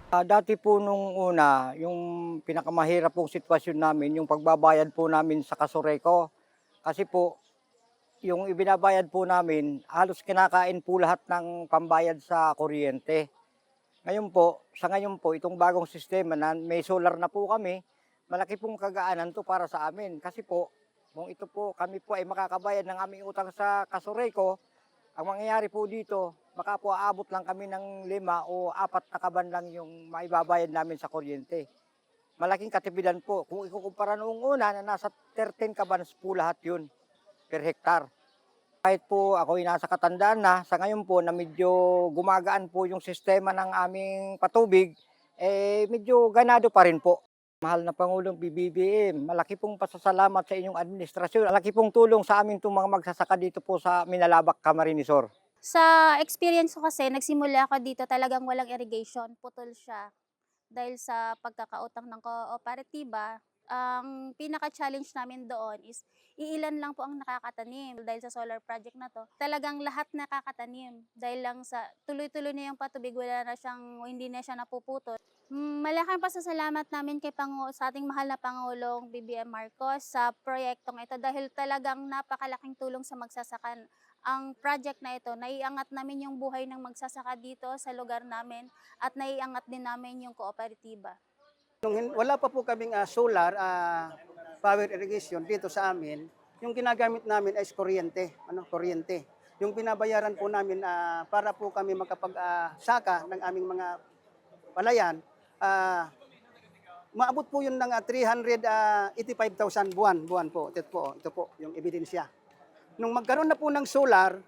Dati po nung una, yung pinakamahirap pong sitwasyon namin, yung pagbabayad po namin sa Kasureco. Kasi po, yung ibinabayad po namin, halos kinakain po lahat ng pambayad sa kuryente. Sa ngayon po, itong bagong sistema na may solar na po kami, malaki pong kagaanan to para sa amin. Kasi po, kung ito po, kami po ay makakabayad ng aming utang sa Kasureco, ang mangyayari po dito, baka po aabot lang kami ng 5 o 4 na kaban lang yung maibabayad namin sa kuryente. Malaking katipidan po. Kung ikukumpara noong una na nasa 13 kabans po lahat yun per hektar. Kahit po ako'y nasa katandaan na, sa ngayon po na medyo gumagaan po yung sistema ng aming patubig, medyo ganado pa rin po. Mahal na Pangulong BBM, malaki pong pasasalamat sa inyong administrasyon. Malaki pong tulong sa amin itong mga magsasaka dito po sa Minalabak, Camarines Sur. Sa experience ko kasi, nagsimula ako dito talagang walang irrigation, putol siya. Dahil sa pagkakautang ng kooperatiba, ang pinaka-challenge namin doon is iilan lang po ang nakakatanim. Dahil sa solar project na to, talagang lahat nakakatanim. Dahil lang sa tuloy-tuloy na yung patubig, hindi na siya napuputol. Malaking pasasalamat namin sa ating mahal na Pangulong BBM Marcos sa proyektong ito dahil talagang napakalaking tulong sa magsasaka. Ang project na ito, naiangat namin yung buhay ng magsasaka dito sa lugar namin at naiangat din namin yung kooperatiba. Wala pa po kaming solar power irrigation dito sa amin, yung ginagamit namin ay kuryente, kuryente. Yung binabayaran po namin para po kami makapag-saka ng aming mga palayan, maabot po yun ng 385,000 buwan po. Ito po yung ebidensya. Nung magkaroon na po ng solar,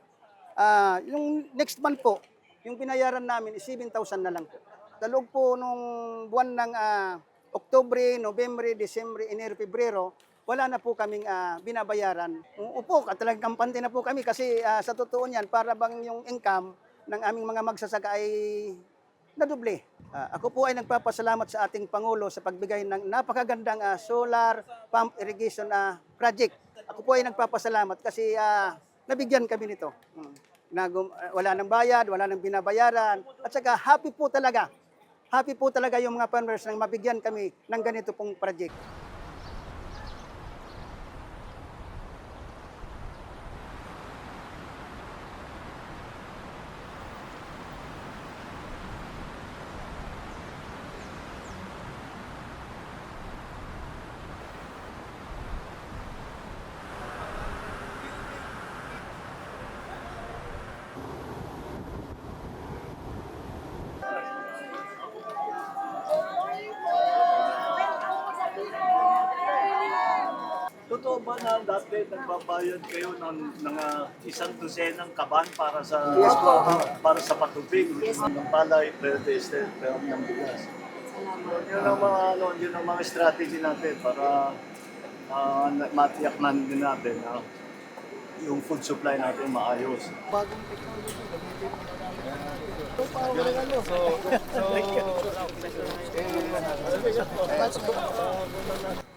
yung next month po, yung binayaran namin is 7,000 na lang po. Talog po nung buwan ng Oktubre, Nobyembre, Disyembre, Enero, Pebrero, wala na po kaming binabayaran. Upo, talagang kampante na po kami kasi sa totoo niyan, para bang yung income ng aming mga magsasaka ay nadoble. Ako po ay nagpapasalamat sa ating Pangulo sa pagbigay ng napakagandang solar pump irrigation project. Ako po ay nagpapasalamat kasi nabigyan kami nito. Wala nang bayad, wala nang binabayaran. At saka happy po talaga. Happy po talaga yung mga farmers nang mabigyan kami ng ganito pong project. Totoo ba na dati nagbabayad kayo ng isang dosenang kaban para sa para sa patubig? Ng palay, pwede pero ng bigas. Yun ang mga strategy natin para matiyak na din natin na yung food supply natin maayos. Bagong technology, gamitin mo na. So,